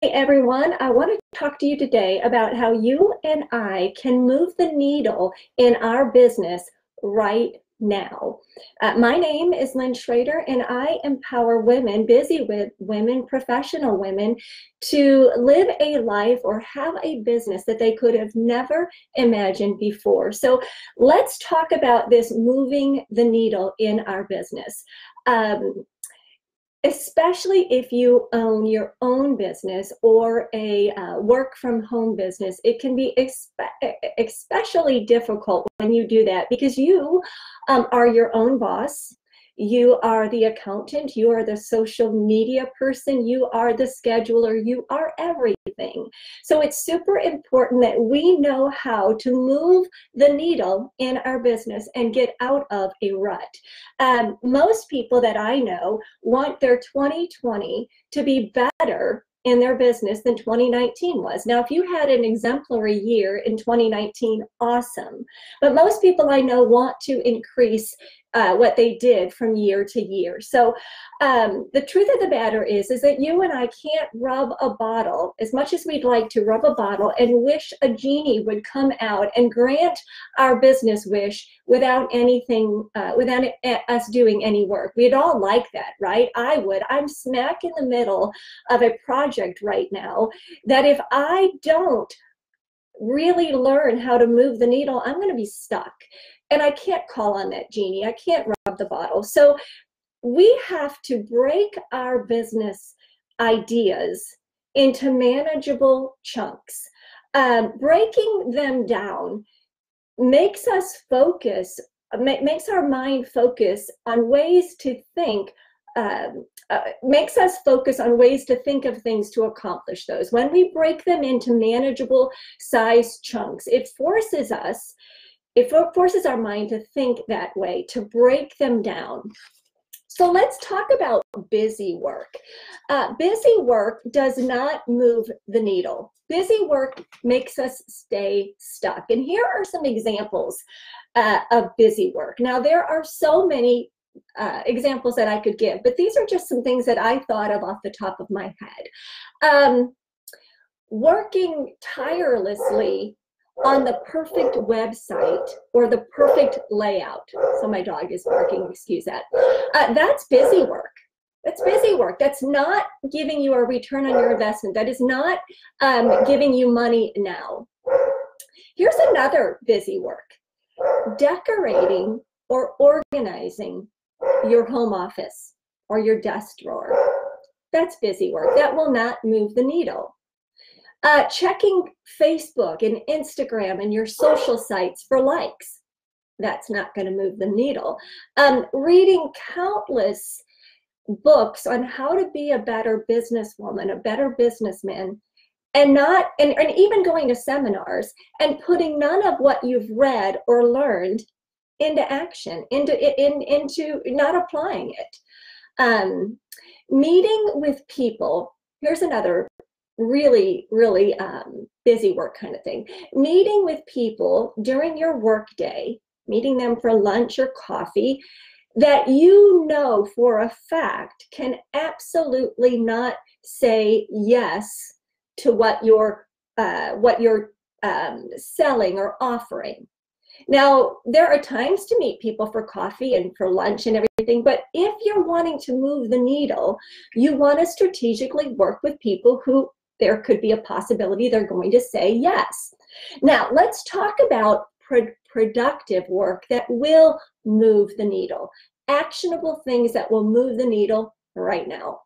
Everyone, I want to talk to you today about how you and I can move the needle in our business right now. My name is Lynn Schrader, and I empower women, busy with women, professional women, to live a life or have a business that they could have never imagined before. So let's talk about this moving the needle in our business. Especially if you own your own business or a work from home business, it can be especially difficult when you do that because you are your own boss. You are the accountant, you are the social media person, you are the scheduler, you are everything. So it's super important that we know how to move the needle in our business and get out of a rut. Most people that I know want their 2020 to be better in their business than 2019 was. Now, if you had an exemplary year in 2019, awesome. But most people I know want to increase what they did from year to year. So the truth of the matter is that you and I can't rub a bottle as much as we'd like to rub a bottle and wish a genie would come out and grant our business wish without anything, without us doing any work. We'd all like that, right? I would. I'm smack in the middle of a project right now that if I don't really learn how to move the needle, I'm going to be stuck. And I can't call on that genie. I can't rub the bottle. So we have to break our business ideas into manageable chunks. Breaking them down makes us focus, makes our mind focus on ways to think, makes us focus on ways to think of things to accomplish those. When we break them into manageable size chunks, it forces our mind to think that way, to break them down. So let's talk about busy work. Busy work does not move the needle. Busy work makes us stay stuck. And here are some examples of busy work. Now, there are so many examples that I could give, but these are just some things that I thought of off the top of my head. Working tirelessly on the perfect website or the perfect layout. So my dog is barking, excuse that. That's busy work. That's busy work. That's not giving you a return on your investment. That is not giving you money now. Here's another busy work. Decorating or organizing your home office or your desk drawer. That's busy work. That will not move the needle. Checking Facebook and Instagram and your social sites for likes. That's not going to move the needle. Reading countless books on how to be a better businesswoman, a better businessman, and even going to seminars and putting none of what you've read or learned into action, into not applying it. Meeting with people. Here's another really busy work kind of thing. Meeting with people during your work day, meeting them for lunch or coffee, that you know for a fact can absolutely not say yes to what you're selling or offering. Now, there are times to meet people for coffee and for lunch and everything, but if you're wanting to move the needle, you want to strategically work with people who there could be a possibility they're going to say yes. Now, let's talk about productive work that will move the needle. Actionable things that will move the needle right now.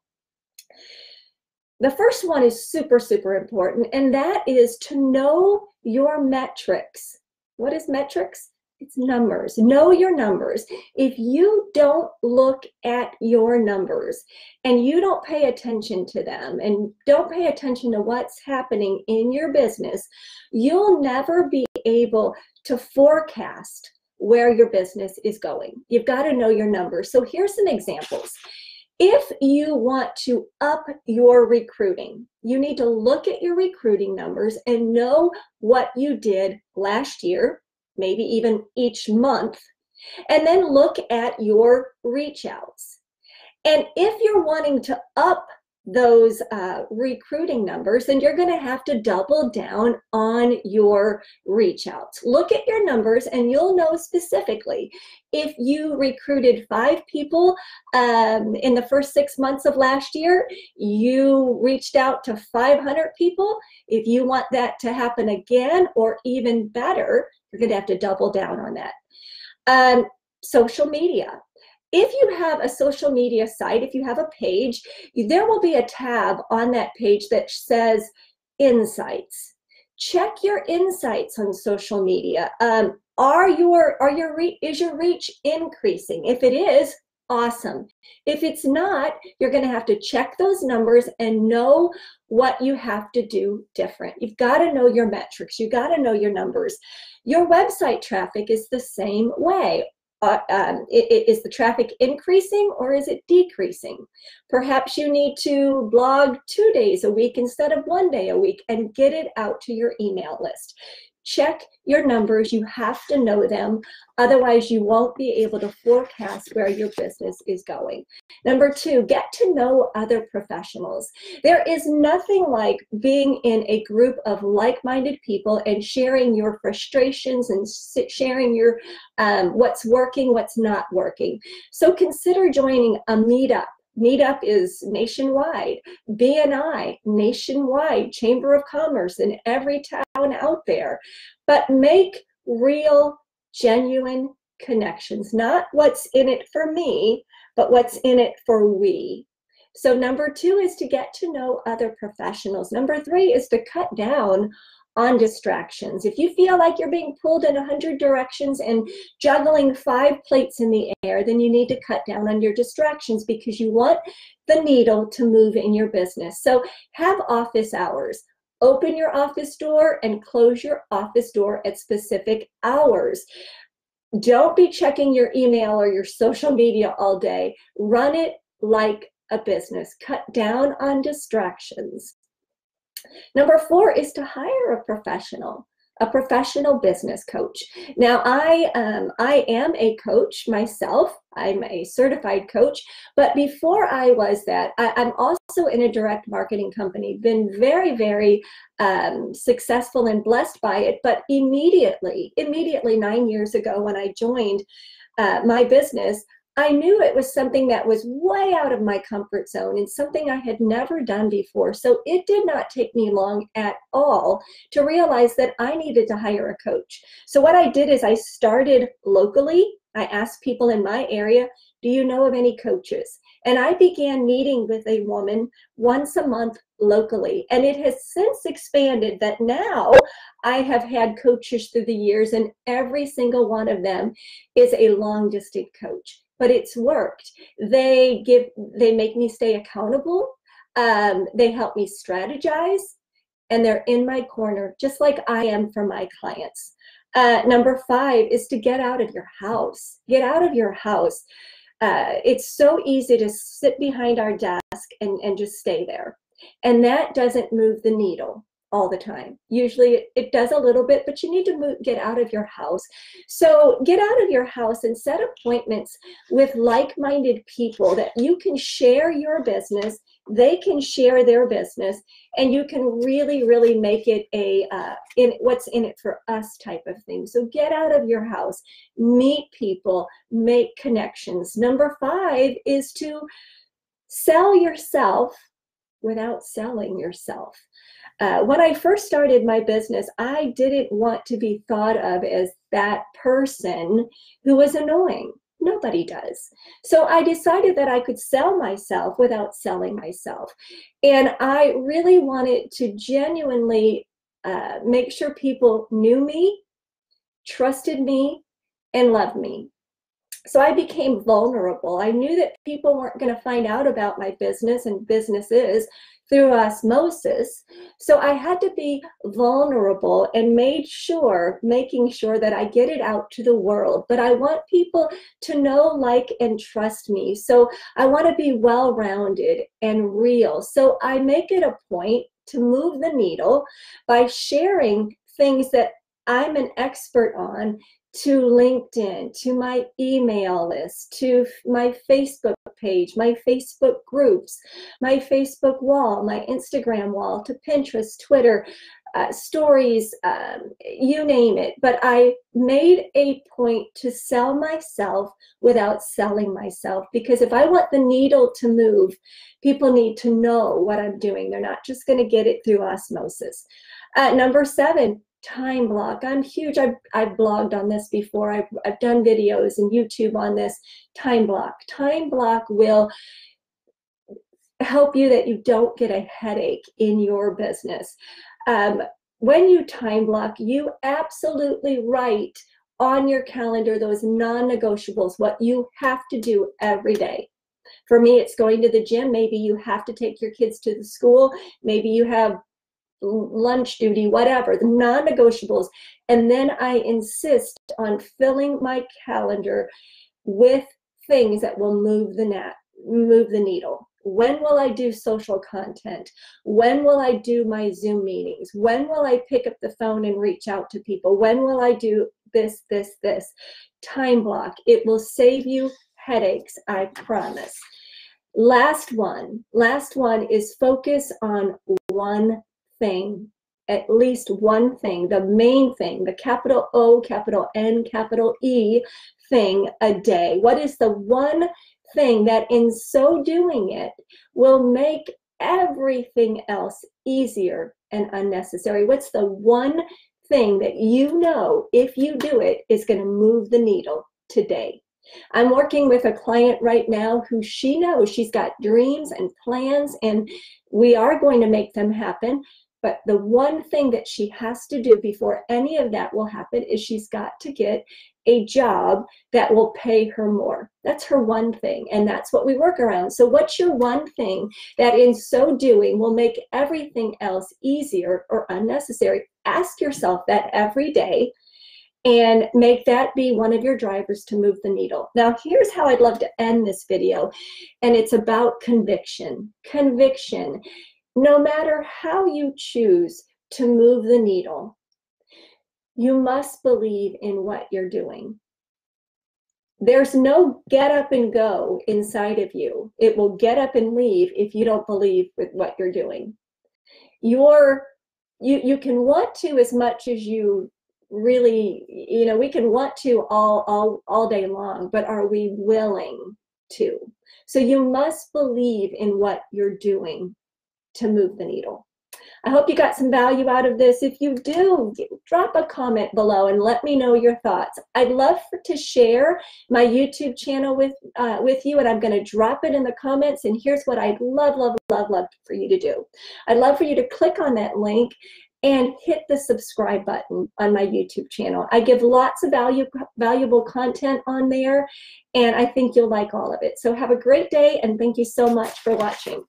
The first one is super important, and that is to know your metrics. What is metrics? It's numbers. Know your numbers. If you don't look at your numbers and you don't pay attention to them and don't pay attention to what's happening in your business, you'll never be able to forecast where your business is going. You've got to know your numbers. So here's some examples. If you want to up your recruiting, you need to look at your recruiting numbers and know what you did last year, maybe even each month, and then look at your reach outs. And if you're wanting to up those recruiting numbers, then you're going to have to double down on your reach outs. Look at your numbers and you'll know specifically if you recruited 5 people in the first 6 months of last year, you reached out to 500 people. If you want that to happen again, or even better, you're going to have to double down on that. Social media. If you have a social media site, if you have a page, there will be a tab on that page that says Insights. Check your insights on social media. Is your reach increasing? If it is, awesome. If it's not, you're going to have to check those numbers and know what you have to do different. You've got to know your metrics. You've got to know your numbers. Your website traffic is the same way. Is the traffic increasing or is it decreasing? Perhaps you need to blog 2 days a week instead of 1 day a week and get it out to your email list. Check your numbers. You have to know them. Otherwise, you won't be able to forecast where your business is going. Number 2, get to know other professionals. There is nothing like being in a group of like-minded people and sharing your frustrations and sharing your what's working, what's not working. So consider joining a meetup. Meetup is nationwide. BNI, nationwide. Chamber of Commerce in every town out there. But make real, genuine connections. Not what's in it for me, but what's in it for we. So number 2 is to get to know other professionals. Number 3 is to cut down on distractions. If you feel like you're being pulled in 100 directions and juggling 5 plates in the air, then you need to cut down on your distractions because you want the needle to move in your business. So have office hours. Open your office door and close your office door at specific hours. Don't be checking your email or your social media all day. Run it like a business. Cut down on distractions. Number 4 is to hire a professional business coach. Now, I am a coach myself. I'm a certified coach, but before I was that, I'm also in a direct marketing company, been very, very successful and blessed by it, but immediately 9 years ago when I joined my business, I knew it was something that was way out of my comfort zone and something I had never done before. So it did not take me long at all to realize that I needed to hire a coach. So what I did is I started locally. I asked people in my area, do you know of any coaches? And I began meeting with a woman once a month locally. And it has since expanded that now I have had coaches through the years, and every single one of them is a long distance coach. But it's worked. They make me stay accountable. They help me strategize, and they're in my corner, just like I am for my clients. Number 5 is to get out of your house. Get out of your house. It's so easy to sit behind our desk and just stay there. And that doesn't move the needle all the time. Usually it does a little bit, but you need to get out of your house. So get out of your house and set appointments with like-minded people that you can share your business, they can share their business, and you can really, really make it a what's in it for us type of thing. So get out of your house, meet people, make connections. Number 5 is to sell yourself without selling yourself. When I first started my business, I didn't want to be thought of as that person who was annoying. Nobody does. So I decided that I could sell myself without selling myself. And I really wanted to genuinely make sure people knew me, trusted me, and loved me. So I became vulnerable. I knew that people weren't going to find out about my business and businesses through osmosis. So I had to be vulnerable and making sure that I get it out to the world. But I want people to know, like, and trust me. So I want to be well-rounded and real. So I make it a point to move the needle by sharing things that I'm an expert on to LinkedIn, to my email list, to my Facebook page, my Facebook groups, my Facebook wall, my Instagram wall, to Pinterest, Twitter, stories, you name it. But I made a point to sell myself without selling myself, because if I want the needle to move, people need to know what I'm doing. They're not just going to get it through osmosis. Number 7, time block. I'm huge. I've blogged on this before. I've done videos and YouTube on this. Time block. Time block will help you that you don't get a headache in your business. When you time block, you absolutely write on your calendar those non-negotiables, what you have to do every day. For me, it's going to the gym. Maybe you have to take your kids to the school. Maybe you have lunch duty, whatever, the non-negotiables. And then I insist on filling my calendar with things that will move the needle. When will I do social content? When will I do my Zoom meetings? When will I pick up the phone and reach out to people? When will I do this? Time block. It will save you headaches, I promise. Last one is focus on one thing, at least one thing, the main thing, the capital O, capital N, capital E thing a day. What is the one thing that in so doing it will make everything else easier and unnecessary? What's the one thing that you know, if you do it, is going to move the needle today? I'm working with a client right now who she knows she's got dreams and plans, and we are going to make them happen. But the one thing that she has to do before any of that will happen is she's got to get a job that will pay her more. That's her one thing, and that's what we work around. So what's your one thing that in so doing will make everything else easier or unnecessary? Ask yourself that every day and make that be one of your drivers to move the needle. Now, here's how I'd love to end this video, and it's about conviction. Conviction. No matter how you choose to move the needle, you must believe in what you're doing. There's no get up and go inside of you. It will get up and leave if you don't believe with what you're doing. You can want to as much as you really, we can want to all day long, but are we willing to? So you must believe in what you're doing to move the needle. I hope you got some value out of this. If you do, drop a comment below and let me know your thoughts. I'd love to share my YouTube channel with you, and I'm going to drop it in the comments. And here's what I'd love for you to do. I'd love for you to click on that link and hit the subscribe button on my YouTube channel. I give lots of valuable content on there, and I think you'll like all of it. So have a great day, and thank you so much for watching.